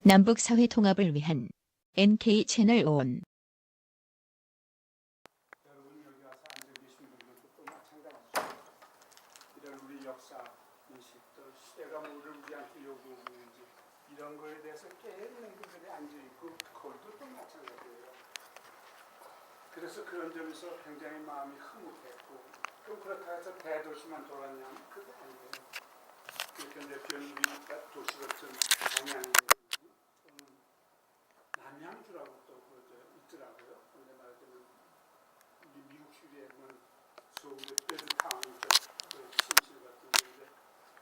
남북 사회 통합을 위한 NK 채널 ON. 여러분 여기 와서 앉아 계신 분들도 또 마찬가지죠. 이런 우리 역사 인식, 또 시대가 뭐를 우리한테 요구하고 있는지 이런 거에 대해서 깨닫는 분들이 앉아 있고 그것도 또 마찬가지예요. 그래서 그런 점에서 굉장히 마음이 흐뭇했고, 또 그렇다 해서 대도시만 돌았냐면 그게 아니에요. 그런데 변두리 도시 같은 방향이 남양주라고 또 있더라고요. 근데 말하자면 우리 미국 시리에는 소울의 베드타운이죠. 심실 같은 데인데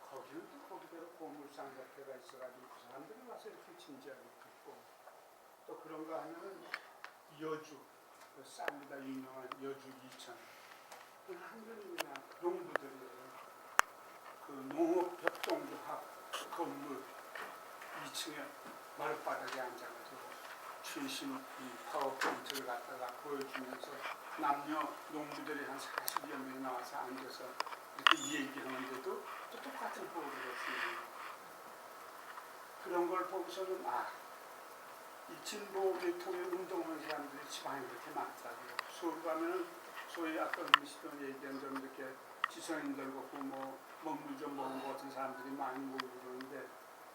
거기는 또 거기대로 고물상 자태가 있어가지고 그 사람들이 와서 이렇게 진지하게 듣고, 또 그런가 하면은 여주, 그 쌀보다 유명한 여주 이천, 그 한글이나 농부들이에요. 그 농업협동조합 건물 2층에 마룻바닥에 앉아가지고 최신 이 파워포인트를 갖다가 보여주면서 남녀 농부들이 한 40여 명이 나와서 앉아서 이렇게 얘기하는데도 또 똑같은 호흡을 했습니다. 그런 걸 보고서는 이 진보 계통의 운동하는 사람들이 지방에 그렇게 많다고요. 서울 가면은 소위 아까 음식점 얘기한 좀 이렇게 지성인들 같고 뭐 먹물 좀 먹은 것 같은 사람들이 많이 모이고 그러는데,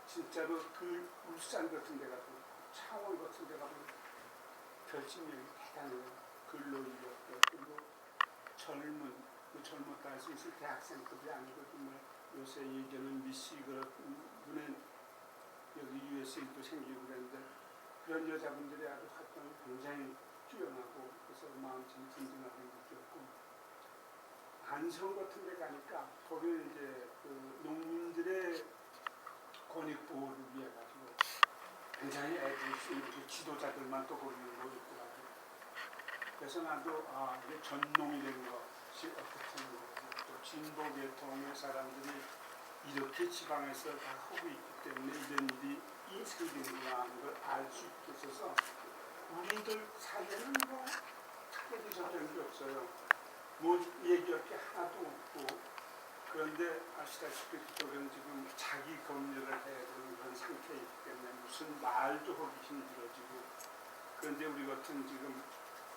진짜로 그 울산 같은 데 가도 창원 같은 데 가면 결집력이 대단해요. 근로인력, 그리고 젊었다 해서 무슨 대학생급이 아니고 정말 요새 얘기하는 미시그는 여기 USA도 생기고 그랬는데, 그런 여자분들이 아주 활동이 굉장히 뛰어나고 그래서 마음 좀 든든하게 느꼈고, 안성 같은 데 가니까 거기는 이제 그 농민들의 권익보호를 위해 가지고 굉장히 애들이 지도자들만 또 거기는 모였더라고요. 그래서 나도 이게 전농이 된 것이 어떻게 하는 거고, 또 진보 계통의 사람들이 이렇게 지방에서 다 하고 있기 때문에 이런 일이 생기는구나 하는 걸 알 수 있게 있어서, 우리들 사이에는 뭐 특별히 저런 게 없어요. 뭐 얘기할 게 하나도 없고, 그런데 아시다시피 그쪽은 지금 자기 검열을 해야 되는 그런 상태이기 때문에 무슨 말도 하기 힘들어지고, 그런데 우리 같은 지금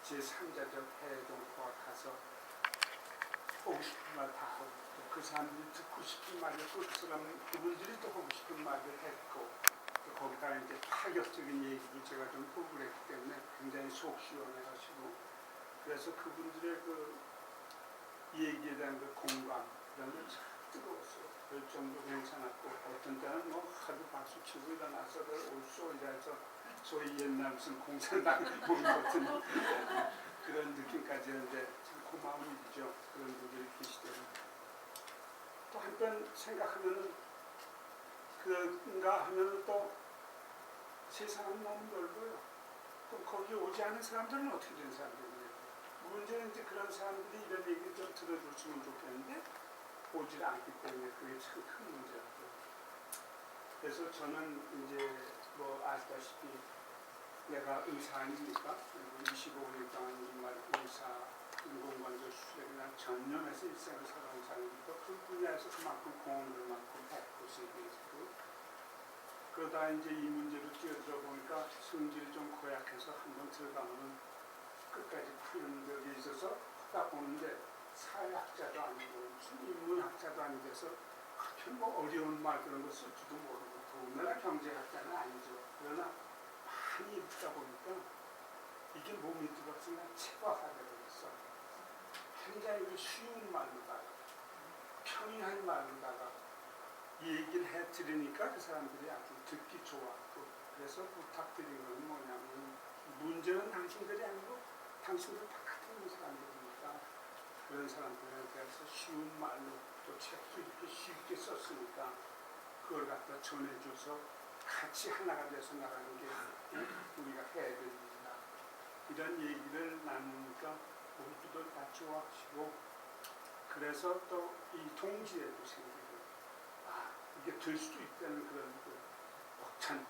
제3자적 해동포가 가서 하고 싶은 말 다 하고, 또 그 사람들이 듣고 싶은 말을 또 그분들이 또 하고 싶은 말을 했고, 또 거기다 이제 파격적인 얘기를 제가 좀 하고 그랬기 때문에 굉장히 속 시원해가지고, 그래서 그분들의 그 얘기에 대한 그 공감 그런 게 참 뜨거웠어요. 열정도 괜찮았고, 어떤 때는 뭐 하도 박수 치고 일어나서들 올쏘 이래서 소위 옛날 무슨 공산당 본 같은 그런 느낌까지였는데 참 고마운 일이죠. 그런 분들이 계시더라고요. 또 한편 생각하면은 그런가 하면은 또 세상은 너무 넓어요. 또 거기 오지 않은 사람들은 어떻게 된 사람들이에요? 문제는 이제 그런 사람들이 이런 얘기를 좀 들어줬으면 좋겠는데 오질 않기 때문에 그게 참 큰 문제라고요. 그래서 저는 이제 뭐 아시다시피 내가 의사 아닙니까? 25년 동안 정말 의사, 인공관절 수술이나 전념해서 일생을 살아온 사람이니까 그 분야에서 그만큼 공헌을 많고 했고 세계에서도. 그러다 이제 이 문제로 뛰어들어 보니까 성질이 좀 고약해서 한번 들어가면 끝까지 푸는 데 있어서 하다 보는데, 사회학자도 아니고 무슨 인문학자도 아니돼서 그렇게 뭐 어려운 말 그런 거 쓸 줄도 모르고, 더군다나 경제학자는 아니죠. 그러나 많이 읽다 보니까 이게 몸이 들어서 그냥 체화가 되어있어. 굉장히 쉬운 말로다가 평이한 말로다가 얘기를 해드리니까 그 사람들이 아주 듣기 좋았고, 그래서 부탁드린 건 뭐냐면, 문제는 당신들이 아니고 당신들 바깥에 있는 사람들이니까 그런 사람들에 대해서 쉬운 말로, 또 책도 이렇게 쉽게 썼으니까 그걸 갖다 전해줘서 같이 하나가 돼서 나가는 게 우리가 해야 될 일이다. 이런 얘기를 나누니까 모두들 다 좋아하시고, 그래서 또 이 동지에도 생기고 이게 될 수도 있다는 그런 벅찬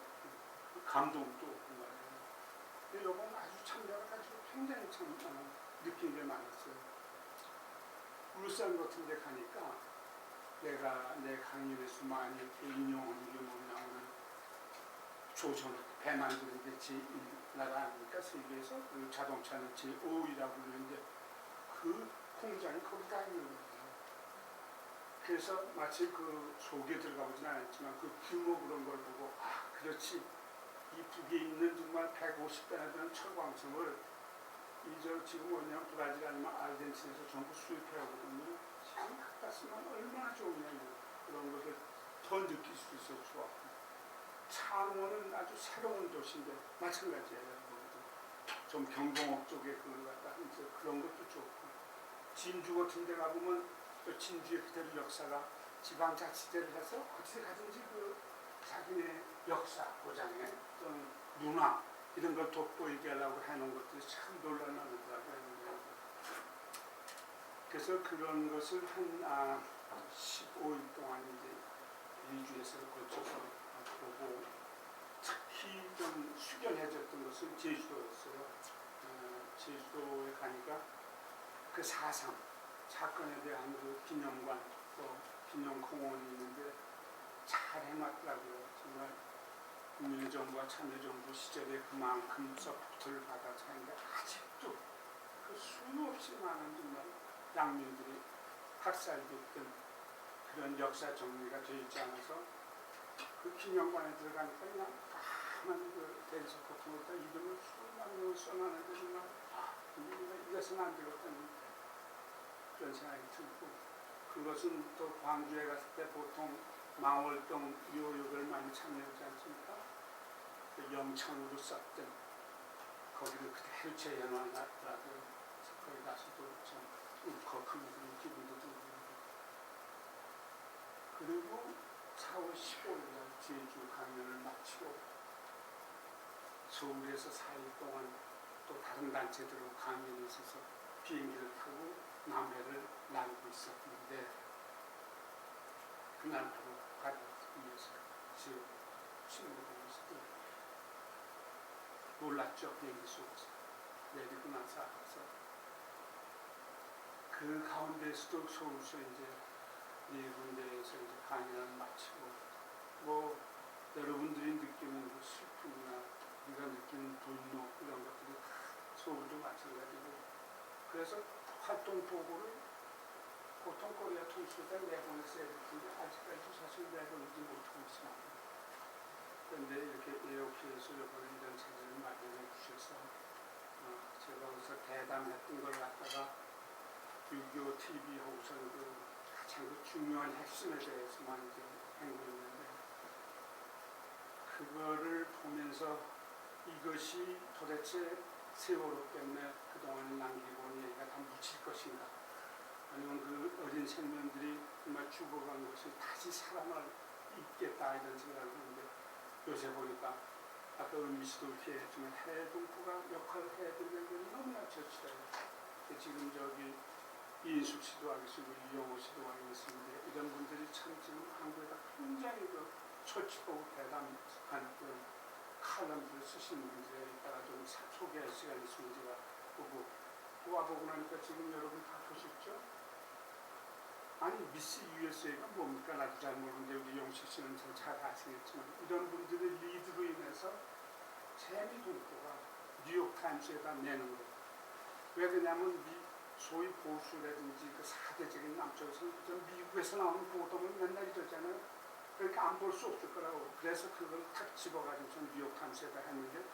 감동도 없고 말이에요. 근데 이건 아주 참 여러 가지로 굉장히 참 느낀 게 많았어요. 울산 같은 데 가니까 내가 내 강연에서 많이 인용하는 게 뭐냐면, 조선 배 만드는 게 제1 나라 아닙니까? 세계에서. 그리고 자동차는 제5위라고 그러는데 그 공장이 거기 다 있는 거예요. 그래서 마치 그 속에 들어가보진 않았지만 그 규모 그런 걸 보고 그렇지, 이 북에 있는 정말 150배나 되는 철광석을 지금 뭐냐면 브라질 아니면 아르헨티나에서 전부 수입해 오거든요. 지금 가까스면 얼마나 좋으냐면 그런 것을 더 느낄 수 있어. 좋아. 창원은 아주 새로운 도시인데 마찬가지예요. 좀 경동업 쪽에 그걸 갖다 이제 그런 것도 좋고, 진주 같은 데 가보면 또 진주의 그대로 역사가 지방자치제를 해서 어디서 가든지 그 자기네 역사 보장에 또는 문화 이런 걸 돋보이게 하려고 해놓은 것들이 참 놀랄만하더라고요. 그래서 그런 것을 한 15일 동안 이제 리주에서 거쳐서 보고, 특히 좀 숙연해졌던 것은 제주도였어요. 제주도에 가니까 그 4.3 사건에 대한 그 기념관, 또 기념공원이 있는데 잘 해놨더라고요. 정말 국민정부와 참여정부 시절에 그만큼 서포트를 받아서 했는데 아직도 그 수없이 많은 정말 양민들이 학살됐던 그런 역사 정리가 되어 있지 않아서 그 기념관에 들어가니까 그냥 까만 그 대리석 같은 것도 이름을 수만 명을 써놨는데 정말 이래서는 안 되겠다는 그런 생각이 들고, 그것은 또 광주에 갔을 때 보통 망월동 묘역을 많이 참여하지 않습니까? 그 영창으로 썼던 거기를 그대로 재현해놨더라고요. 거기 가서도 참 울컥하는 기분도 들고, 그리고 4월 15일날 제주 강연을 마치고 서울에서 4일 동안 또 다른 단체들하고 강연에 있어서 비행기를 타고 남해를 날고 있었는데, 그날 바로 가기 위해서 지금 친구들이 있었더라고요. 놀랐죠. 비행기 속에서 내리고 나서 알아서 그 가운데에서도 서울서 이제 네 군데에서 이제 강연을 마치고, 뭐 여러분들이 느끼는 그 슬픔이나 우리가 느끼는 분노 이런 것들이 다 서울도 마찬가지고, 그래서 활동 보고를 보통 코리아 통수가 내보냈어야 될 텐데 아직까지도 사실 내보내지 못하고 있습니다. 그런데 이렇게 AOP에서 이번에 이런 자리를 마련해 주셔서 제가 거기서 대담했던 걸 갖다가 6.25 TV하고서는 가장 중요한 핵심에 대해서만 이제 하고 있는데, 그거를 보면서 이것이 도대체 세월호 때문에 그동안 남기고 온 얘기가 다 묻힐 것인가, 아니면 그 어린 생명들이 정말 죽어간 것이 다시 살아날 있겠다 이런 생각을 하는데, 요새 보니까 아까 은미 씨도 이렇게 했지만 해동포가 역할을 해야 된다는 게 너무나 절실해요. 지금 저기 이인숙 씨도 와 계시고 이영호 씨도 와 계시는데, 이런 분들이 참 지금 한국에다 굉장히 그 솔직하고 대담한 그런 칼럼들을 쓰시는 분들에 있다가 좀 소개할 시간이 있으면 제가 보고 와보고 나니까 지금 여러분 다 보셨죠? 아니 미스 USA가 뭡니까? 나도 잘 모르는데 우리 영식 씨는 잘 아시겠지만, 이런 분들의 리드로 인해서 재미동포가 뉴욕타임스에다 내는 거예요. 왜 그러냐면 소위 보수라든지 그 사대적인 남쪽에서는 미국에서 나오는 보도를 맨날 이러잖아요. 그러니까 안 볼 수 없을 거라고. 그래서 그걸 탁 집어가지고 뉴욕타임스에다 했는데,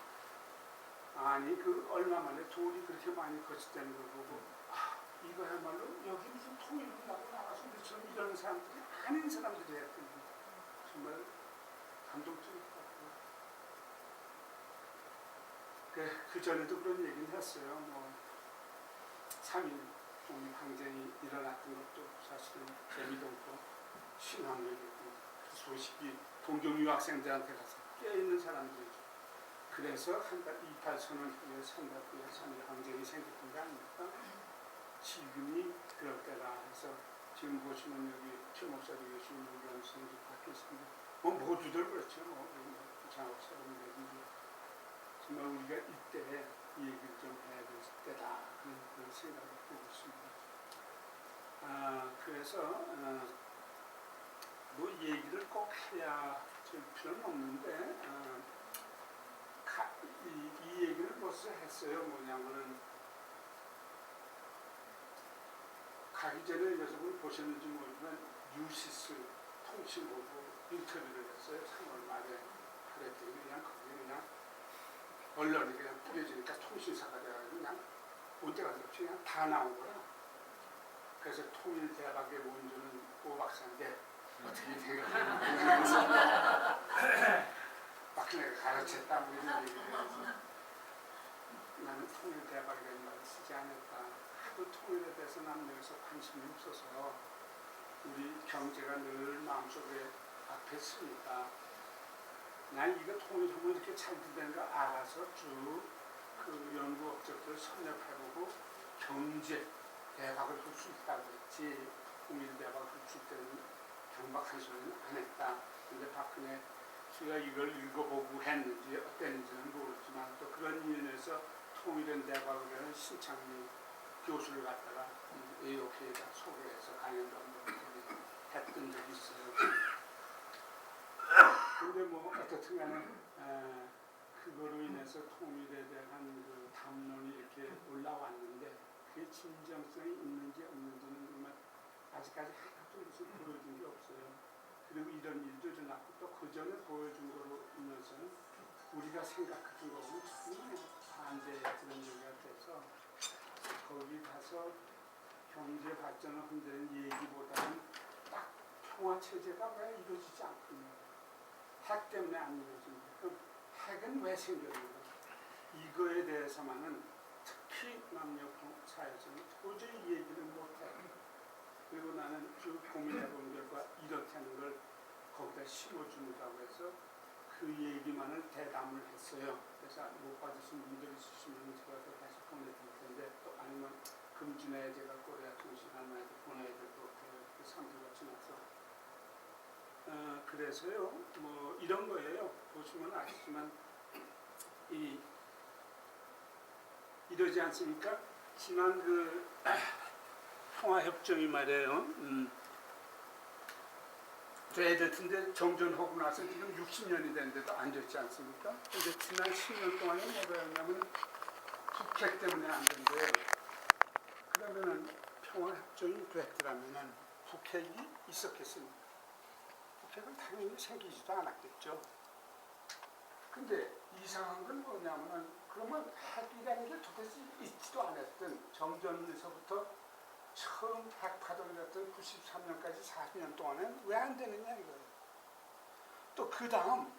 아니 그 얼마 만에 돈이 그렇게 많이 거치다는 걸 보고 이거야말로 여기 무슨 통일을 나고 나가서 우리처럼 이런 사람들이 아닌 사람들이 했던 게 정말 감동적이더라고요. 그 전에도 그런 얘기는 했어요. 뭐 3.1 독립항쟁이 일어났던 것도 사실은 재미동포 신학력이고 소식이 동경 유학생들한테 가서 깨있는 사람들이죠. 그래서 한 달 28선언 후에 3달 후에 3.1 항쟁이 생겼던 거 아닙니까? 지금이 그럴 때라 해서 지금 보시면 여기 최 목사도 계시고 유경 선생도 밖에 있습니다. 뭐 모두들 그렇죠. 뭐 장학사님들이 정말 우리가 이때 이 얘기를 좀 해야 될 때다 그런 생각을 하고 있습니다. 그래서 뭐 얘기를 꼭 해야 될 필요는 없는데 포커스 했어요. 뭐냐면은 가기 전에 여러분 보셨는지 모르지만 뉴시스 통신보고 인터뷰를 했어요. 3월 말에 그랬더니 그냥 거기 그냥 언론이 그냥 뿌려지니까 통신사가 돼가지고 그냥 올 때가 없이 그냥 다 나온 거야. 그래서 통일대학의 원조는 오 박사인데 어떻게 생각하냐. 박근혜가 가르쳤다 뭐 이런 얘기를 해서 나는 통일대학이라는 말을 쓰지 않았다. 하도 통일에 대해서 나는 여기서 관심이 없어서 우리 경제가 늘 마음속에 앞에 있으니까 난 이거 통일하면 이렇게 잘 되는 거 알아서 쭉 그 연구 업적들 섭렵해보고 경제 대박을 할 수 있다고 했지 통일 대박을 줄 때는 경박한 소리는 안 했다. 근데 박근혜 씨가 이걸 읽어보고 했는지 어땠는지는 모르지만 또 그런 면에서 통일은 대박이라는 신창민 교수를 갖다가 AOK에다 소개해서 강연도 했던 적이 있어요. 근데 뭐 어떻든 간에 그거로 인해서 통일에 대한 그 담론이 이렇게 올라왔는데 그게 진정성이 있는지 없는지는 정말 아직까지 하나도 무슨 보여준 게 없어요. 그리고 이런 일도 일어났고 또 그 전에 보여준 거로 인해서는 우리가 생각했던 거하고는 정말 반대의 그런 얘기가 돼서 거기 가서 경제 발전을 흔드는 얘기보다는 딱 평화 체제가 왜 이루어지지 않겠냐. 핵 때문에 안 이루어집니다. 그럼 핵은 왜 생겼는가? 이거에 대해서만은 특히 남녀 사회에서는 도저히 얘기를 못해요. 그리고 나는 쭉 고민해본 결과 이렇다는 걸 거기다 심어준다고 해서 그 얘기만을 대담을 했어요. 그래서 못 받으신 분들 있으시면 제가 또 다시 보내드릴 텐데 또 아니면 금주내에 제가 코리아 통신 하나에도 보내야 될 것 같아요. 그 3주가 지나서. 그래서요, 뭐 이런 거예요. 보시면 아시지만 이러지 않습니까? 지난 그 평화협정이 말이에요. 돼야 될 텐데 정전하고 나서 지금 60년이 됐는데도 안 됐지 않습니까? 근데 지난 10년 동안에 뭐였냐면 북핵 때문에 안 된대요. 그러면은 평화협정이 됐더라면은 북핵이 있었겠습니까? 북핵은 당연히 생기지도 않았겠죠. 근데 이상한 건 뭐냐면은 그러면 핵이라는 게 도대체 있지도 않았던 정전에서부터 처음 핵파동이었던 93년까지 40년 동안은 왜 안 되느냐 이거예요. 또 그 다음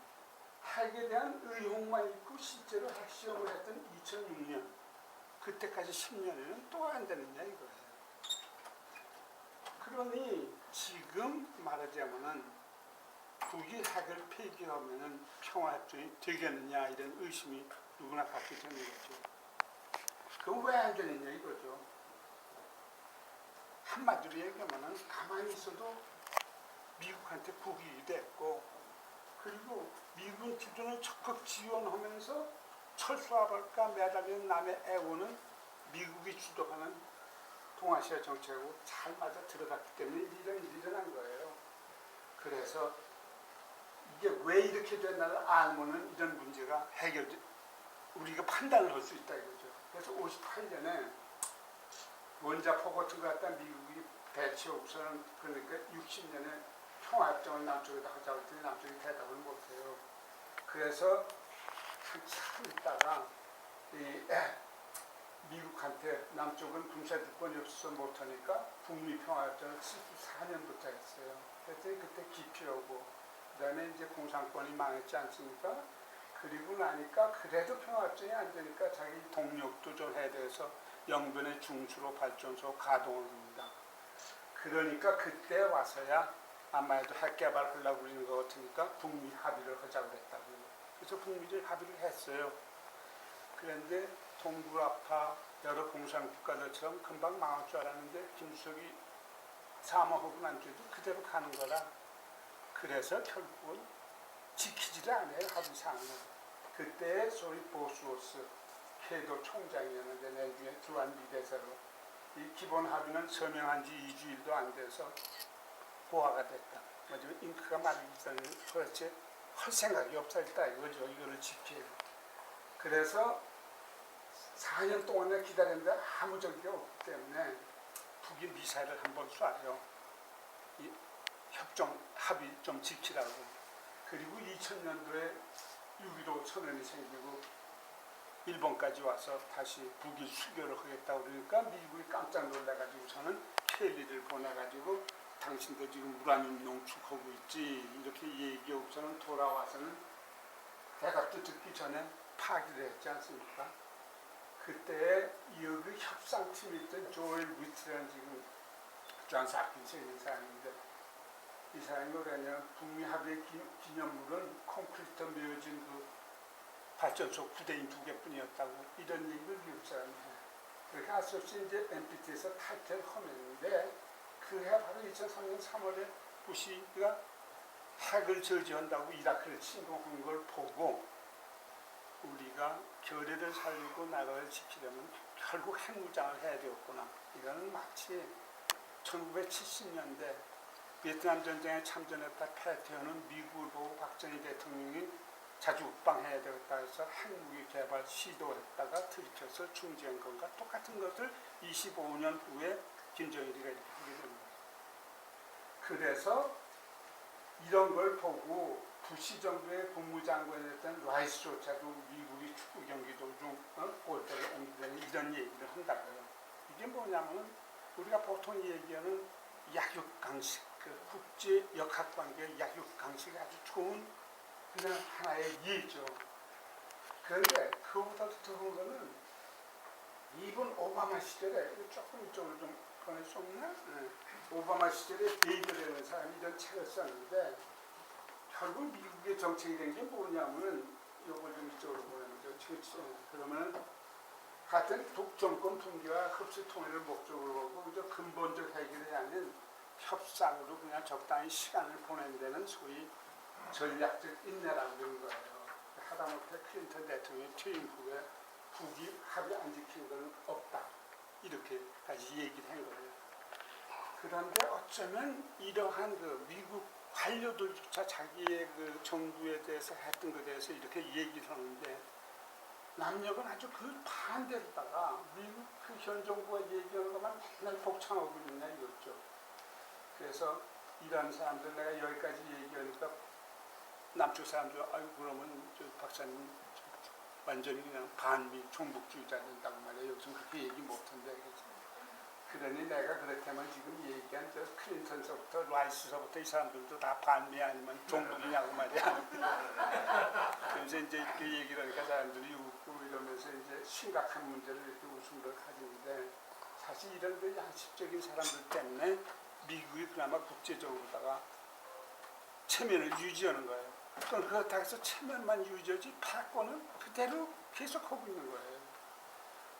핵에 대한 의혹만 있고 실제로 핵시험을 했던 2006년 그때까지 10년에는 또 안 되느냐 이거예요. 그러니 지금 말하자면은 북이 핵을 폐기하면은 평화협정이 되겠느냐 이런 의심이 누구나 갖게 되는 거죠. 그건 왜 안 되느냐 이거죠. 한마디로 얘기하면은 가만히 있어도 미국한테 국익이 됐고 그리고 미국은 기존을 적극 지원하면서 철수화발과 매달리는 남의 애고는 미국이 주도하는 동아시아 정책하고 잘 맞아 들어갔기 때문에 이런 일이 일어난 거예요. 그래서 이게 왜 이렇게 됐나를 알면은 이런 문제가 우리가 판단을 할 수 있다 이거죠. 그래서 58년에 원자포 같은 거 갖다 미국이 배치하고서는 그러니까 60년에 평화협정을 남쪽에다 하자고 했더니 남쪽이 대답을 못해요. 그래서 한참 있다가 미국한테 남쪽은 군사주권이 없어서 못하니까 북미 평화협정을 74년부터 했어요. 그랬더니 그때 기피하고 그 다음에 이제 공산권이 망했지 않습니까? 그리고 나니까 그래도 평화협정이 안 되니까 자기 동력도 좀 해야 돼서 영변의 중수로 발전소 가동을 합니다. 그러니까 그때 와서야 아마도 핵개발 하려고 그러는 것 같으니까 북미 합의를 하자고 그랬다고요. 그래서 북미를 합의를 했어요. 그런데 동북아파 여러 공산국가들처럼 금방 망할 줄 알았는데 김주석이 사모하고 난 뒤에도 그대로 가는 거라. 그래서 결국은 지키지를 않아요. 합의사항을. 그때 소위 보수오스 케이도 총장이었는데 내주에 주한 비대사로 이 기본 합의는 서명한 지 2주일도 안 돼서 보화가 됐다. 마지막에 잉크가 마르기 전에 그렇지 할 생각이 없었다 이거죠. 이거를 지키려. 그래서 4년 동안에 기다렸는데 아무 적이 없기 때문에 북이 미사일을 한번 쏴요. 이 협정 합의 좀 지키라고. 그리고 2000년도에 6.15 선언이 생기고 일본까지 와서 다시 북이 수교를 하겠다고 그러니까 미국이 깜짝 놀라가지고 저는 켈리를 보내가지고 당신도 지금 우라늄 농축하고 있지 이렇게 얘기하고 저는 돌아와서는 대답도 듣기 전에 파기를 했지 않습니까? 그때 여기 협상팀에 있던 조엘 위트라는 지금 존스 홉킨스에 있는 사람인데 이 사람이 뭐냐면 북미 합의 기념물은 콘크리트 메어진 그 발전소 구대인 2개뿐이었다고 이런 얘기를 미국 사람이 해. 그렇게 할 수 없이 이제 NPT에서 탈퇴를 하는데 그해 바로 2003년 3월에 부시가 핵을 저지한다고 이라크를 침공한 걸 보고 우리가 결의를 살리고 나라를 지키려면 결국 핵무장을 해야 되었구나. 이거는 마치 1970년대 베트남 전쟁에 참전했다 패퇴하는 미국을 보고 박정희 대통령이 자주 국방해야 되겠다 해서 핵무기 개발 시도했다가 들켜서 중지한 것과 똑같은 것을 25년 후에 김정일이가 이렇게 하게 됩니다. 그래서 이런 걸 보고 부시 정부의 국무장관이었던 라이스조차도 미국이 축구 경기 도중 골대를 옮기는 이런 얘기를 한다고요. 이게 뭐냐면 우리가 보통 얘기하는 약육강식, 그 국제 역학관계 약육강식이 아주 좋은 그냥 하나의 예죠. 그런데 그거보다 더 좋은 거는 이번 오바마 시절에 조금 이쪽으로 좀 보낼 수 없나? 네. 오바마 시절에 데이브라는 사람이 이런 책을 썼는데 결국 미국의 정책이 된 게 뭐냐면은 이걸 좀 이쪽으로 보내면 그러면 같은 독점권 붕괴와 흡수 통일을 목적으로 하고 이제 근본적 해결이 아닌 협상으로 그냥 적당히 시간을 보내는 데는 소위 전략적 인내라는 거예요. 하다못해 클린턴 대통령이 퇴임 후에 북이 합의 안 지킨 건 없다. 이렇게까지 얘기를 한 거예요. 그런데 어쩌면 이러한 그 미국 관료들조차 자기의 그 정부에 대해서 했던 것에 대해서 이렇게 얘기를 하는데 남녘은 아주 그 반대로다가 미국 그 현 정부가 얘기하는 것만 맨날 복창하고 있느냐 이거죠. 그래서 이런 사람들 내가 여기까지 얘기하니까 남쪽 사람들 아유 그러면 저 박사님 완전히 그냥 반미 종북주의자 된다고 말이에요. 요즘 그렇게 얘기 못한대. 그러니 내가 그렇다면 지금 얘기한 저 클린턴서부터 라이스서부터 이 사람들도 다 반미 아니면 종북이냐고 말이야. 그래서 이제 이렇게 얘기를 하니까 사람들이 웃고 이러면서 이제 심각한 문제를 이렇게 웃음을 가지는데 사실 이런 그 양식적인 사람들 때문에 미국이 그나마 국제적으로다가 체면을 유지하는 거예요. 그렇다고 해서 체면만 유지하지 패권은 그대로 계속하고 있는 거예요.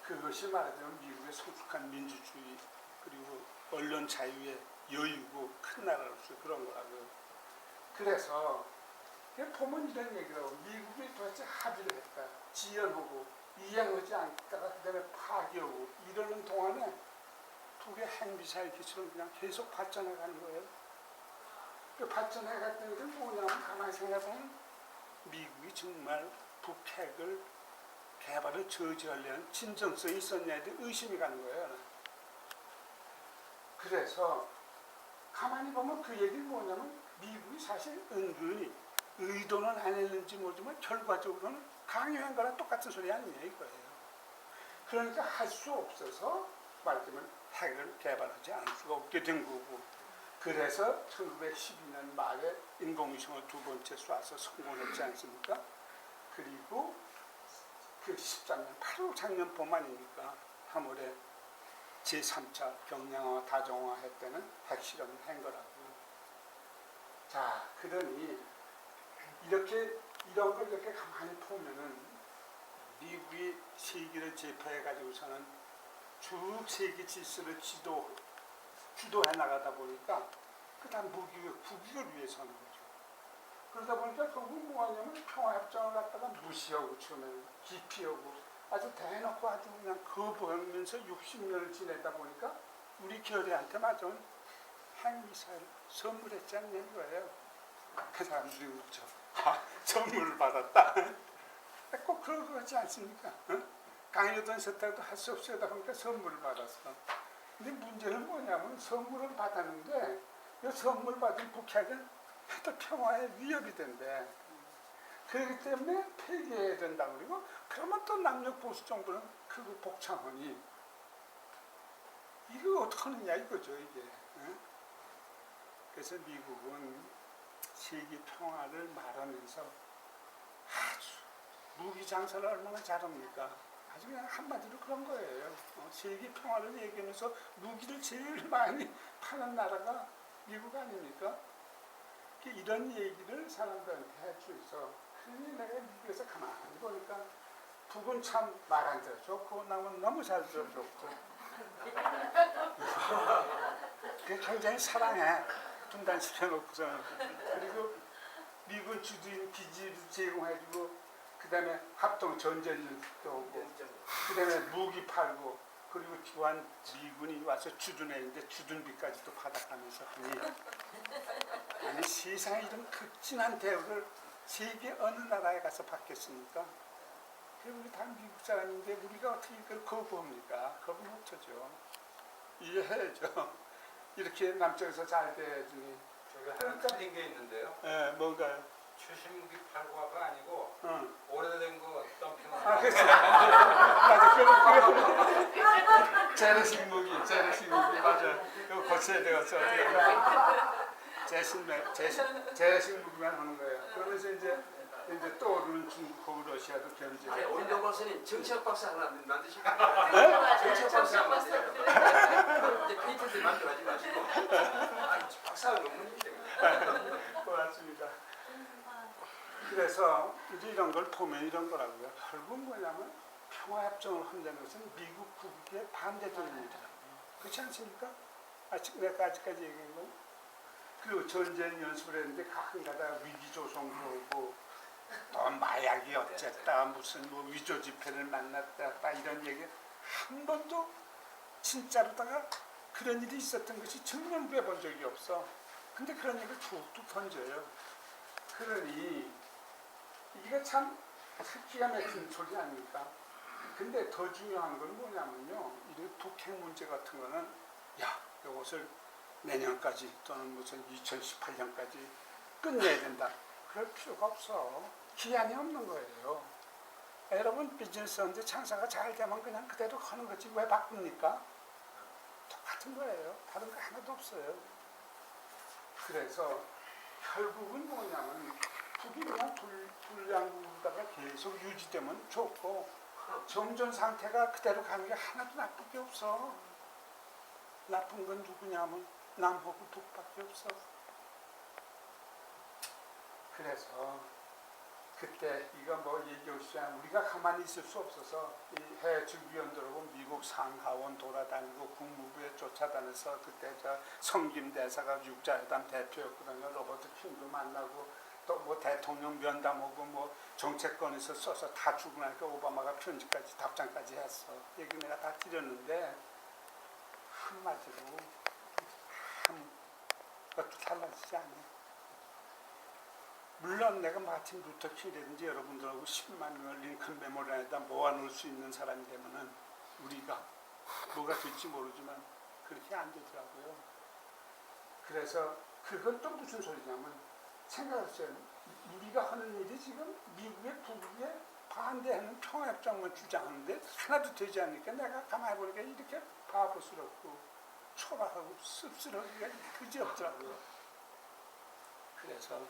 그것이 말하자면 미국의 성숙한 민주주의 그리고 언론 자유의 여유고 큰 나라로서 그런 거라고요. 그래서 보면 이런 얘기를 하고 미국이 도대체 합의를 했다. 지연하고 이행하지 않다가 그 다음에 파기하고 이러는 동안에 북의 핵미사일 기술은 그냥 계속 발전해 가는 거예요. 그 발전해 갔던 게 뭐냐면 가만히 생각해보면 미국이 정말 북핵을 개발을 저지하려는 진정성이 있었냐에 대해 의심이 가는 거예요. 그래서 가만히 보면 그 얘기는 뭐냐면 미국이 사실 은근히 의도는 안 했는지 모르지만 결과적으로는 강요한 거랑 똑같은 소리 아니에요 이거예요. 그러니까 할 수 없어서 말하자면 핵을 개발하지 않을 수가 없게 된 거고 그래서 1912년 말에 인공위성을 두 번째 쏴서 성공했지 않습니까? 그리고 그 13년, 바로 작년 봄 아닙니까? 3월에 제3차 경량화 다정화 했다는 핵실험을 한 거라고요. 자, 그러니 이렇게 이런 걸 이렇게 가만히 보면은 미국이 세계를 제패해 가지고서는 쭉 세계 질서를 주도해 나가다 보니까 그다음 북익을 위해서 하는 거죠. 그러다 보니까 결국 뭐하냐면 평화협정을 갖다가 무시하고 처음에는 기피하고 아주 대놓고 아주 그냥 거부하면서 60년을 지내다 보니까 우리 결의한테 맞은 핵미사일 선물했지 않는 거예요. 그 사람들이 웃죠. 아, 선물을 받았다. 꼭 그러지 않습니까? 응? 강요던 세탁도 할 수 없이 하다 보니까 선물을 받았어. 근데 문제는 뭐냐면 선물을 받았는데 이 선물 받은 북핵은 또 평화에 위협이 된대. 그렇기 때문에 폐기해야 된다고 그러고 그러면 또 남녀 보수 정부는 그 복창하니 이거 어떡하느냐 이거죠 이게. 응? 그래서 미국은 세계 평화를 말하면서 아주 무기 장사를 얼마나 잘합니까? 아주 그냥 한마디로 그런 거예요. 세계 평화를 얘기하면서 무기를 제일 많이 파는 나라가 미국 아닙니까? 이런 얘기를 사람들한테 할 수 있어. 그러니 내가 미국에서 가만히 보니까 북은 참 말 안 들어 좋고 남은 너무 잘 들어 좋고 굉장히 사랑해. 분단시켜놓고서. 그리고 미군 주둔 기지를 제공해주고 그 다음에 합동 전쟁도 오고 그 다음에 무기 팔고 그리고 또한 미군이 와서 주둔했는데 주둔비까지도 받아가면서 아니 세상에 이런 극진한 대우를 세계 어느 나라에 가서 받겠습니까? 우리 다 미국 사람인데 우리가 어떻게 이걸 거부합니까? 거부 못하죠. 이해해야죠. 이렇게 남쪽에서 잘 돼야지. 저기 하나 틀린 게 있는데요. 예, 뭔가요? 최신 무기 팔고가 아니고 응. 오래된 거 덤핑을. 아, 그렇지. 맞아. 재래식 무기 맞아. 이거 고쳐야 되겠어. 재래식 무기만 하는 거예요. 그러면서 이제 떠오르는 중국, 러시아도 견제. 아니 오인동 박사님 정치학 박사 하나 만드시고 네? 정치학 박사 하나 만드시고 이제 페이턴트 만들어가지 마시고 아니 박사가 논문이기 때문에 고맙습니다. 그래서 이제 이런 걸 보면 이런 거라고요. 결국 뭐냐면 평화협정을 한다는 것은 미국 국익에 반대되는 일이라고요. 그렇지 않습니까? 내가 아직까지 얘기한 건. 그리고 전쟁 연습을 했는데 가끔가다 위기조성도 오고 또 마약이 어쨌다 무슨 뭐 위조 지폐를 만났다 딱 이런 얘기 한 번도 진짜로다가 그런 일이 있었던 것이 증명돼 본 적이 없어. 근데 그런 얘기를 툭툭 던져요. 그러니 이게 참 기가 막힌 소리 아닙니까? 근데 더 중요한 건 뭐냐면요. 이 북핵 문제 같은 거는 야 이것을 내년까지 또는 무슨 2018년까지 끝내야 된다. 그럴 필요가 없어. 기한이 없는 거예요. 여러분 비즈니스 하는데 장사가 잘 되면 그냥 그대로 하는 거지 왜 바꿉니까? 똑같은 거예요. 다른 거 하나도 없어요. 그래서 결국은 뭐냐면 북이 그냥 불량국에다가 계속 유지되면 좋고 정전 상태가 그대로 가는 게 하나도 나쁠 게 없어. 나쁜 건 누구냐면 남하고 북밖에 없어. 그래서 그때 이거 뭐 얘기하시면 우리가 가만히 있을 수 없어서 이 해외주위원들하고 미국 상하원 돌아다니고 국무부에 쫓아다녀서 그때 저 성김 대사가 육자회담 대표였거든요. 로버트 킹도 만나고 또 뭐 대통령 면담하고 뭐 정책권에서 써서 다 주고 나니까 오바마가 편지까지 답장까지 했어. 얘기 내가 다 드렸는데 한마디로 아무것도 달라지지 않아요. 물론 내가 마틴 루터 킹이라든지 여러분들하고 10만 명을 링컨 메모리얼에다 모아놓을 수 있는 사람이 되면은 우리가 뭐가 될지 모르지만 그렇게 안 되더라고요. 그래서 그건 또 무슨 소리냐면 생각하세요. 우리가 하는 일이 지금 미국의 북에 반대하는 평화협정만 주장하는데 하나도 되지 않으니까 내가 가만히 보니까 이렇게 바보스럽고 초라하고 씁쓸하기가 그지없더라고요. 그래서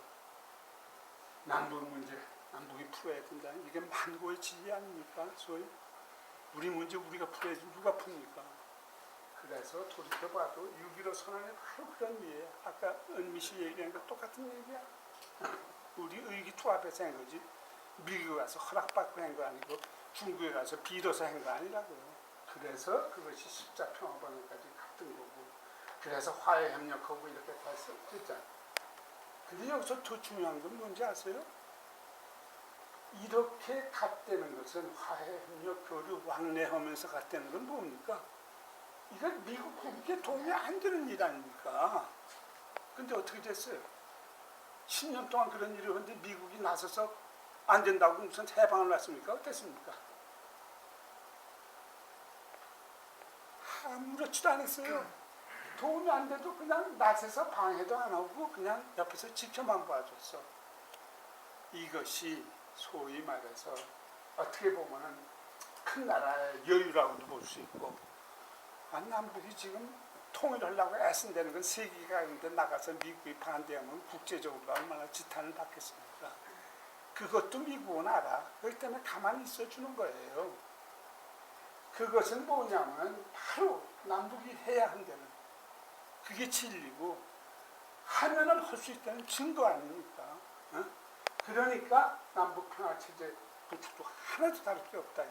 남북 문제, 남북이 풀어야 된다. 이게 만고의 진리 아닙니까? 소위 우리 문제 우리가 풀어야지 누가 풉니까? 그래서 돌이켜봐도 6.15 선언이 바로 그런 이유예요. 아까 은미 씨 얘기한 거 똑같은 얘기야. 우리 의기투합해서 한 거지. 미국에 가서 허락받고 한 거 아니고 중국에 가서 빌어서 한 거 아니라고요. 그래서 그것이 십자평화번영까지 갔던 거고 그래서 화해협력하고 이렇게 됐잖아요. 근데 여기서 더 중요한 건 뭔지 아세요? 이렇게 갔다는 것은 화해협력 교류 왕래하면서 갔다는 건 뭡니까? 이건 미국 국익에 도움이 안 되는 일 아닙니까? 근데 어떻게 됐어요? 10년 동안 그런 일을 했는데 미국이 나서서 안 된다고 무슨 해방을 놨습니까? 어땠습니까? 아무렇지도 않았어요. 도움이 안 돼도 그냥 낯에서 방해도 안 하고 그냥 옆에서 지켜만 봐줬어. 이것이 소위 말해서 어떻게 보면은 큰 나라의 여유라고도 볼 수 있고, 남북이 지금 통일하려고 애쓴다는 건 세계가 있는데 나가서 미국이 반대하면 국제적으로 얼마나 지탄을 받겠습니까? 그것도 미국은 알아. 그렇기 때문에 가만히 있어주는 거예요. 그것은 뭐냐면 바로 남북이 해야 한다는, 그게 진리고 하면은 할 수 있다는 증거 아닙니까? 어? 그러니까 남북 평화체제 구축도 하나도 다를 게 없다.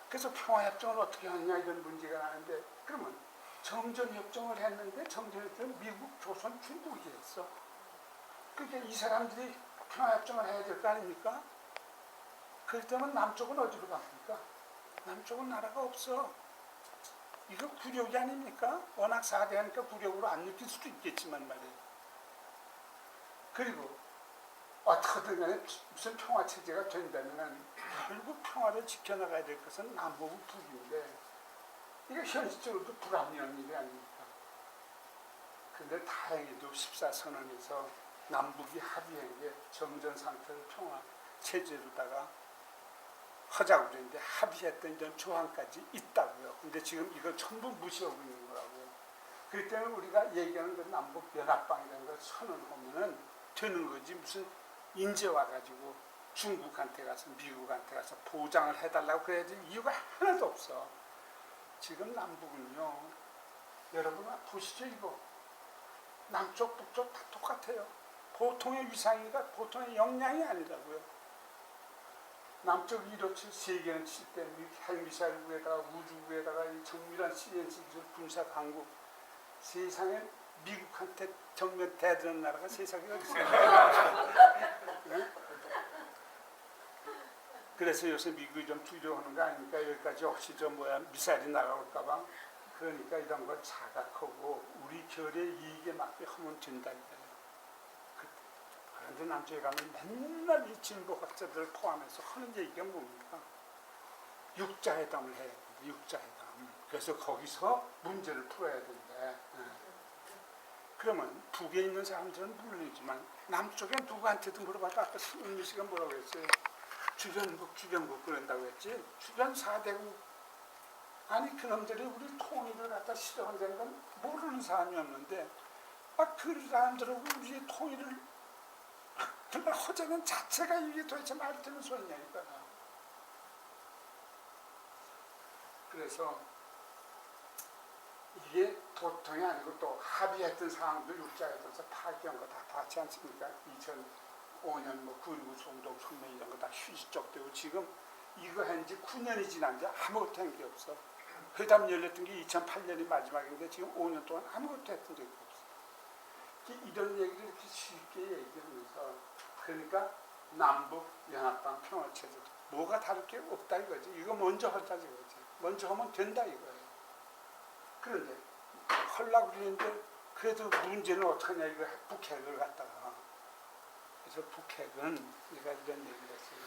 그래서 평화협정을 어떻게 하느냐 이런 문제가 나는데, 그러면 정전협정을 했는데 정전협정은 미국, 조선, 중국이 했어. 그러니까 이 사람들이 평화협정을 해야 될 거 아닙니까? 그렇기 때문에 남쪽은 어디로 갑니까? 남쪽은 나라가 없어. 이거 굴욕이 아닙니까? 워낙 사대하니까 굴욕으로 안 느낄 수도 있겠지만 말이에요. 그리고 어떻게든 간에 무슨 평화체제가 된다면 결국 평화를 지켜나가야 될 것은 남북 북인데, 이게 현실적으로도 불합리한 일이 아닙니까? 그런데 다행히도 14선언에서 남북이 합의한 게 정전 상태를 평화체제로다가 하자고 그랬는데 합의했던 이런 조항까지 있다고요. 근데 지금 이걸 전부 무시하고 있는 거라고요. 그렇기 때문에 우리가 얘기하는 그 남북 연합방이라는 걸 선언하면은 되는 거지, 무슨 인제 와가지고 중국한테 가서 미국한테 가서 보장을 해달라고 그래야 될 이유가 하나도 없어. 지금 남북은요, 여러분 보시죠. 이거 남쪽 북쪽 다 똑같아요. 보통의 위상이가 보통의 역량이 아니라고요. 남쪽이 이렇게 세계는 칠 때 핵미사일국에다가 우주국에다가 이 정밀한 CNC 기술 군사 강국, 세상에 미국한테 정면 대드는 나라가 세상에 어디 있어요? 네? 그래서 요새 미국이 좀 두려워하는 거 아닙니까? 여기까지 혹시 미사일이 날아올까봐. 그러니까 이런 걸 자각하고 우리 결의 이익에 맞게 하면 된다니까요. 그런데 남쪽에 가면 맨날 이 진보학자들을 포함해서 하는 얘기가 뭡니까? 육자회담을 해야 된다. 육자회담. 그래서 거기서 문제를 풀어야 된대. 그러면 북에 있는 사람들은 물론이지만 남쪽에 누구한테도 물어봐도 아까 신은미 씨가 뭐라고 했어요? 주변국 그런다고 했지. 주변 4대국. 아니 그놈들이 우리 통일을 갖다 싫어한다는 건 모르는 사람이 없는데, 그 사람들하고 우리의 통일을 정말 허자는 자체가 이게 도대체 말이 되는 소리냐 이거야. 그래서 이게 도통이 아니고 또 합의했던 사항도 육자에 들어서 파기한 거 다 봤지 않습니까? 2005년 9.19 송동 선명 이런 거 다 휴지적되고, 지금 이거 한 지 9년이 지난 지 아무것도 한 게 없어. 회담 열렸던 게 2008년이 마지막인데 지금 5년 동안 아무것도 했던 적이 없어. 이런 얘기를 이렇게 쉽게 얘기하면서, 그러니까 남북 연합방 평화체제 뭐가 다를 게 없다 이거지. 이거 먼저 하자 이거지. 먼저 하면 된다 이거예요. 그런데 하려고 그러는데 그래도 문제는 어떡하냐 이거 북핵을 갖다가. 그래서 북핵은 내가 이런 얘기를 했어요.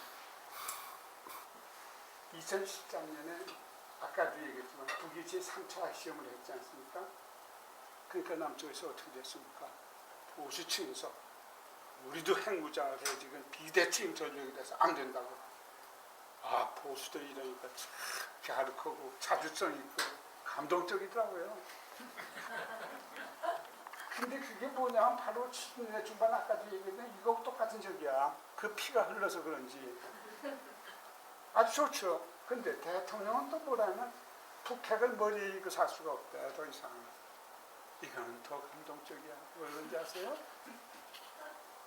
2013년에 아까도 얘기했지만 북이 제3차 핵시험을 했지 않습니까? 그러니까 남쪽에서 어떻게 됐습니까? 보수층에서 우리도 핵무장을 해 지금 비대칭 전력이 돼서 안 된다고. 보수들이 이러니까 참 갸륵하고 자주성 있고 감동적이더라고요. 근데 그게 뭐냐면 바로 70년대 중반 아까도 얘기했는데 이거 똑같은 적이야. 그 피가 흘러서 그런지 아주 좋죠. 근데 대통령은 또 뭐라면 북핵을 머리에 이고 살 수가 없대. 더 이상 이거는 더 감동적이야. 왜 그런지 아세요?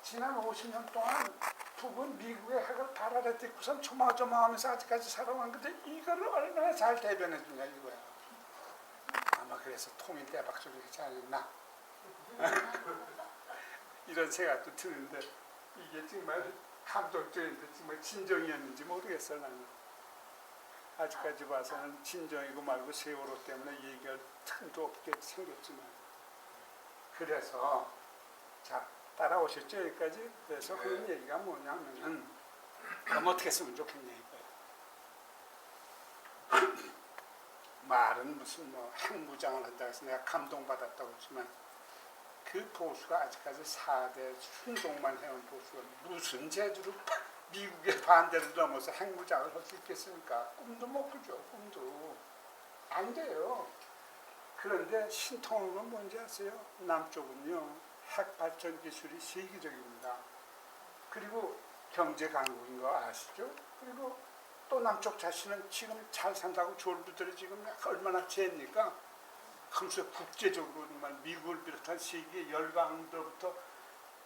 지난 50년 동안 북은 미국의 핵을 발아래 딛고선 조마조마하면서 아직까지 살아온 건데 이거를 얼마나 잘 대변해 주냐 이거야. 아마 그래서 통일 대박 소리가 잘했나 이런 생각도 드는데, 이게 정말 감동적인데 정말 진정이었는지 모르겠어. 나는 아직까지 봐서는 진정이고 말고 세월호 때문에 얘기할 틈도 없게 생겼지만, 그래서 자 따라오셨죠 여기까지. 그래서 그런 얘기가 뭐냐면은 그럼 어떻게 쓰면 좋겠냐 이거예요. 말은 무슨 뭐 핵무장을 한다고 해서 내가 감동받았다고 했지만 그 보수가 아직까지 4대 순종만 해온 보수가 무슨 재주로 미국의 반대를 넘어서 핵무장을 할 수 있겠습니까? 꿈도 못 꾸죠. 꿈도. 안 돼요. 그런데 신통은 뭔지 아세요? 남쪽은요. 핵발전 기술이 세계적입니다. 그리고 경제 강국인 거 아시죠? 그리고 또 남쪽 자신은 지금 잘 산다고 졸부들이 지금 얼마나 죄입니까? 그래서 국제적으로 정말 미국을 비롯한 세계 열강들로부터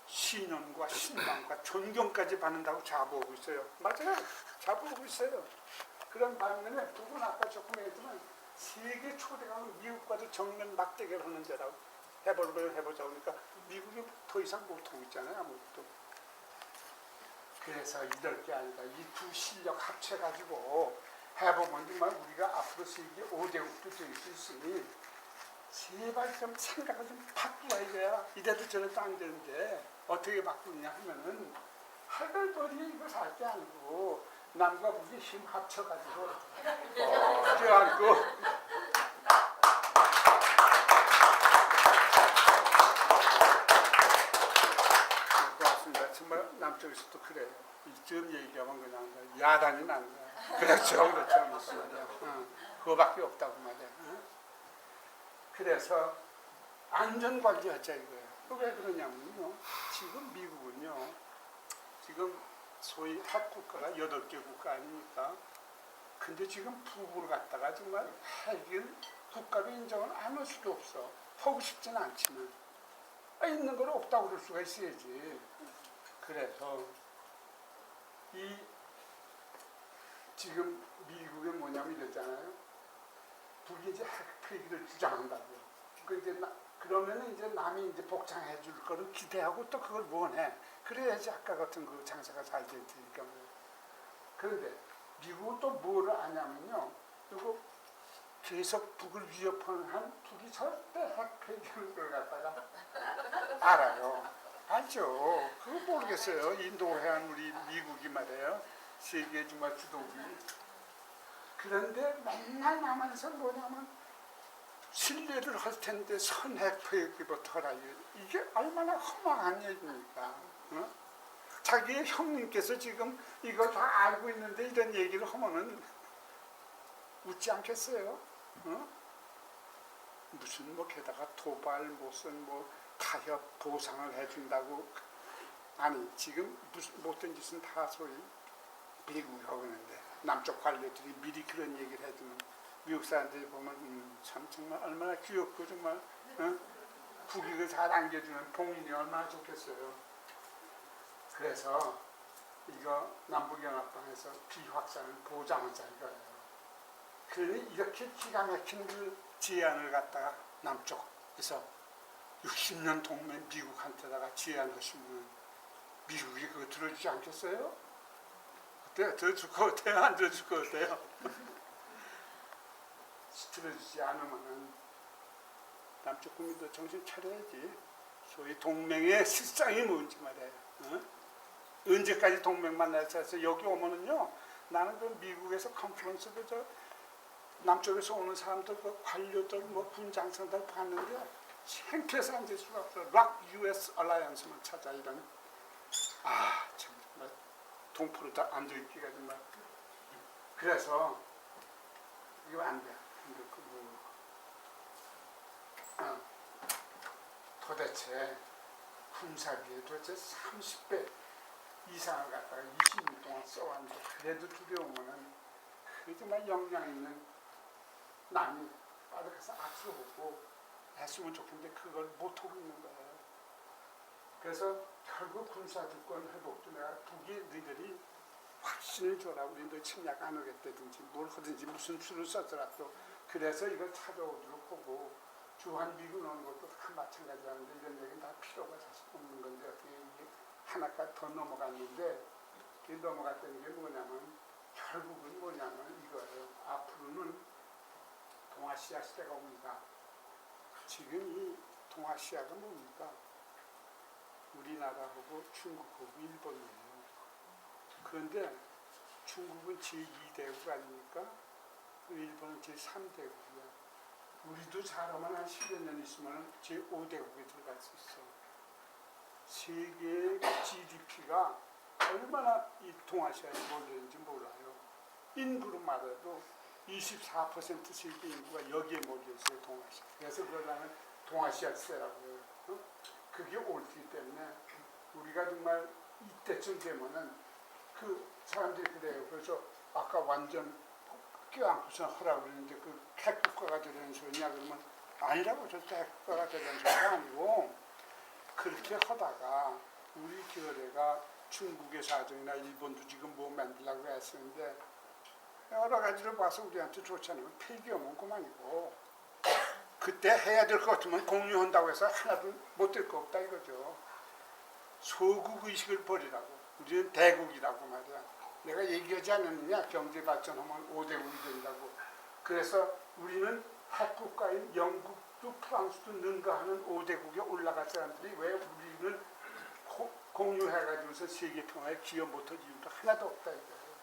신념과 신망과 존경까지 받는다고 자부하고 있어요. 맞아요. 자부하고 있어요. 그런 반면에 두 분 아까 조금 얘기했지만 세계 초대강은 미국과도 정면 맞대결 하는 데라고 해보자 그러니까 미국이 더 이상 못하고 있잖아요. 아무것도. 그래서 이럴 게 아니라 이 두 실력 합쳐가지고 해보면 정말 우리가 앞으로 세계 5대국도 될 수 있으니 제발 좀 생각을 좀 바꾸라 이거야. 이래도 저래도 안 되는데 어떻게 바꾸냐 하면은 핵을 버리고 이거 살 게 아니고 남과 북이 힘 합쳐가지고 껴안고 고맙습니다. 정말 남쪽에서도 그래요. 이쯤 얘기하면 그냥 야단이 나는 거야. 그렇죠, 그렇죠. 무슨 말이야. 그거밖에 없다고 말이야. 그래서 안전관리하자 이거예요. 왜 그러냐면요. 지금 미국은요. 지금 소위 핵국가가 8개 국가 아닙니까? 근데 지금 북을 갖다가 정말 핵을 국가로 인정을 안 할 수도 없어. 하고 싶지는 않지만. 있는 걸 없다고 그럴 수가 있어야지. 그래서 이 지금 미국이 뭐냐면 이랬잖아요. 북이 이제 핵 폐기를 주장한다고요. 그러면 이제 남이 이제 복장해 줄 거를 기대하고 또 그걸 원해. 그래야지 아까 같은 그 장사가 잘 될 테니까. 그런데 미국은 또 뭐를 아냐면요. 그리고 계속 북을 위협하는 한 북이 절대 핵 폐기하는 걸 갖다가 알아요. 알죠. 그거 모르겠어요. 인도해안 우리 미국이 말이에요. 세계 정말 주도국이. 그런데 맨날 남한에서 뭐냐면 신뢰를 할 텐데 선핵 폐기부터 하라. 이게 얼마나 허망한 얘기입니까? 어? 자기의 형님께서 지금 이걸 다 알고 있는데 이런 얘기를 하면은 웃지 않겠어요? 어? 무슨 뭐 게다가 도발 무슨 뭐 타협 보상을 해준다고 아니 지금 무슨 못된 짓은 다 소위 미국이 하고 있는데 남쪽 관료들이 미리 그런 얘기를 해주면 미국 사람들이 보면 참 정말 얼마나 귀엽고 정말 국익을 잘 안겨주는 봉인이 얼마나 좋겠어요. 그래서 이거 남북연합방에서 비확산을 보장하자 이거예요. 그러니 이렇게 기가 막힌 그 제안을 갖다가 남쪽에서 60년 동맹 미국한테다가 제안하시면 미국이 그거 들어주지 않겠어요? 어때요? 들어줄 거 어때요? 안 들어줄 거 어때요? 들어주지 않으면 남쪽 국민도 정신 차려야지. 소위 동맹의 실상이 뭔지 말이에요. 어? 언제까지 동맹만 해서 여기 오면은요. 나는 그 미국에서 컨퍼런스도 저 남쪽에서 오는 사람들, 그 관료들, 뭐 군장성들 봤는데 창피해서 앉을 수가 없어. 락 US 알라이언스만 찾아 이런. 정말 동포로 다 앉아있기가 정말. 그래서 이거 안 돼. 도대체 군사비에 도대체 30배 이상을 갖다가 20년 동안 써왔는데 그래도 두려우면은 그 정말 역량 있는 남이 빠져가서 악수 보고 했으면 좋겠는데 그걸 못하고 있는 거예요. 그래서 결국 군사주권 회복도 내가 북이 너희들이 확신을 줘라. 우리 너 침략 안 하겠다든지 뭘 하든지 무슨 수를 썼더라도 그래서 이걸 찾아오도록 하고 주한미군 오는 것도 다 마찬가지라는데 이런 얘기는 다 필요가 사실 없는 건데 어떻게 이게 하나까지 더 넘어갔는데 그 넘어갔다는 게 뭐냐면 결국은 뭐냐면 이거예요. 앞으로는 동아시아 시대가 옵니다. 지금 이 동아시아가 뭡니까? 우리나라하고 중국하고 일본이에요. 그런데 중국은 제2대국 아닙니까? 일본은 제3대국이야. 우리도 잘하면 한 10여 년 있으면 제5대국에 들어갈 수 있어. 세계 GDP가 얼마나 이 동아시아에 몰려있는지 몰라요. 인구로 말해도 24% 세계 인구가 여기에 몰려있어요, 동아시아. 그래서 그러려면 동아시아세라고 해요. 어? 그게 옳기 때문에 우리가 정말 이때쯤 되면은 그 사람들이 그래요. 그래서 아까 완전 껴안고서 하라고 그러는데 그 핵국가가 되려는 소리냐 그러면 아니라고. 절대 핵국가가 되려는 소리가 아니고 그렇게 하다가 우리 교회가 중국의 사정이나 일본도 지금 뭐 만들려고 했었는데 여러 가지를 봐서 우리한테 좋지 않으면 폐기하면 그만이고 그때 해야 될 것 같으면 공유한다고 해서 하나도 못 될 거 없다 이거죠. 소국 의식을 버리라고. 우리는 대국이라고 말이야. 내가 얘기하지 않았느냐. 경제 발전하면 5대국이 된다고. 그래서 우리는 핵국가인 영국도 프랑스도 능가하는 5대국에 올라갈 사람들이 왜 우리는 공유해가지고서 세계 평화에 기여 못할 이유도 하나도 없다 이거예요.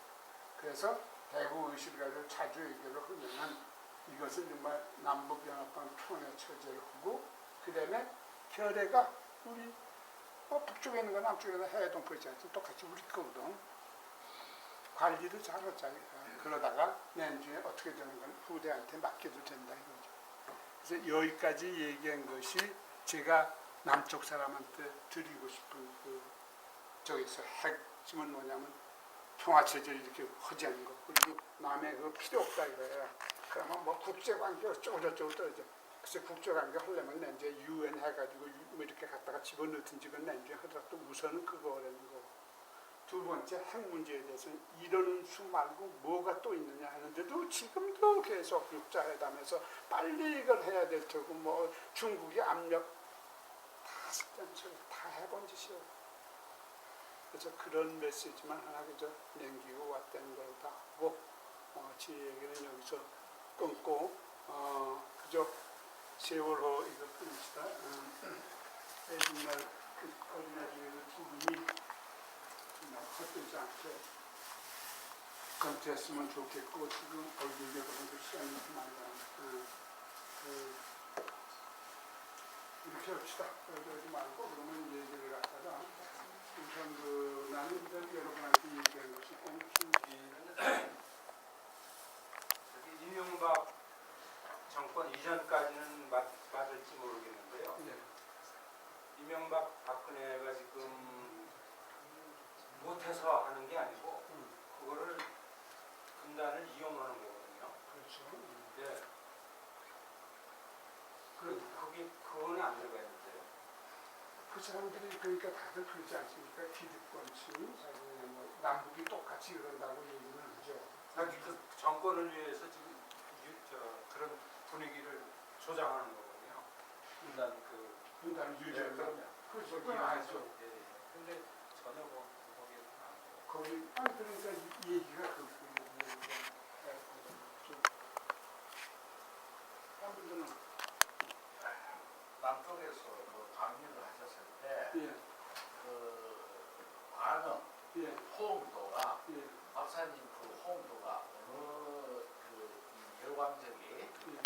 그래서 대국 의식을 가지고 자주 얘기를 하면은 이것은 정말 남북연합방 평화 체제를 하고 그 다음에 결의가 우리 북쪽에 있는 거 남쪽에 있는 해동포지 않지 똑같이 우리 거거든. 관리를 잘하자. 그러다가 내년에 어떻게 되는 건 후대한테 맡겨도 된다 이거죠. 그래서 여기까지 얘기한 것이 제가 남쪽 사람한테 드리고 싶은 그 저기서 핵심은 뭐냐면 평화체제를 이렇게 허지하는 거. 그리고 남의 그 필요 없다 이거예요. 그러면 뭐 국제관계 어쩌고저쩌고 떨어져. 그래서 국제관계 하려면 이제 UN 해가지고 뭐 이렇게 갖다가 집어넣든지 그건 이제 하더라도 우선은 그거라는 거. 두 번째 핵 문제에 대해서는 이런 수 말고 뭐가 또 있느냐 하는데도 지금도 계속 육자회담에서 빨리 이걸 해야 될 테고 뭐 중국이 압력 다 쓸데없는 소리 다 해본 짓이에요. 그래서 그런 메시지만 하나 그저 남기고 왔다는 걸 다 하고 제 얘기는 여기서 끊고 그저 세월호 이거 끊읍시다. 옛날 어린아이들 두 분이 헛되지 않게 검토했으면 좋겠고 지금 얼굴에 보는 시간이 많이 가니까 이렇게 합시다. 그러지 말고 그러면 얘기를 갖다가 우선 그 나는 여러분한테 얘기한 것이 공신비는 이명박 정권 이전까지는 맞을지 모르겠는데요. 네. 이명박 박근혜가 지금 못해서 하는 게 아니고 그거를 분단을 이용하는 거거든요. 그렇죠. 예. 그거는 안 들어가 있는데요. 그 사람들이 그러니까 다들 그러지 않습니까? 기득권층, 뭐 남북이 똑같이 그런다고 얘기는 하죠. 그 정권을 위해서 지금 그런 분위기를 조장하는 거거든요. 분단 유지한다면. 그렇죠. 그건 알죠. 근데 전혀 거기에 안 돼요. 거기 아니 그러니까 이 얘기가 그렇고 한 분들은 남쪽에서 그 강의를 하셨을 때 예, 그 반응, 예, 호응도가 예, 박사님 그 호응도가 어느 그 열광적이 예.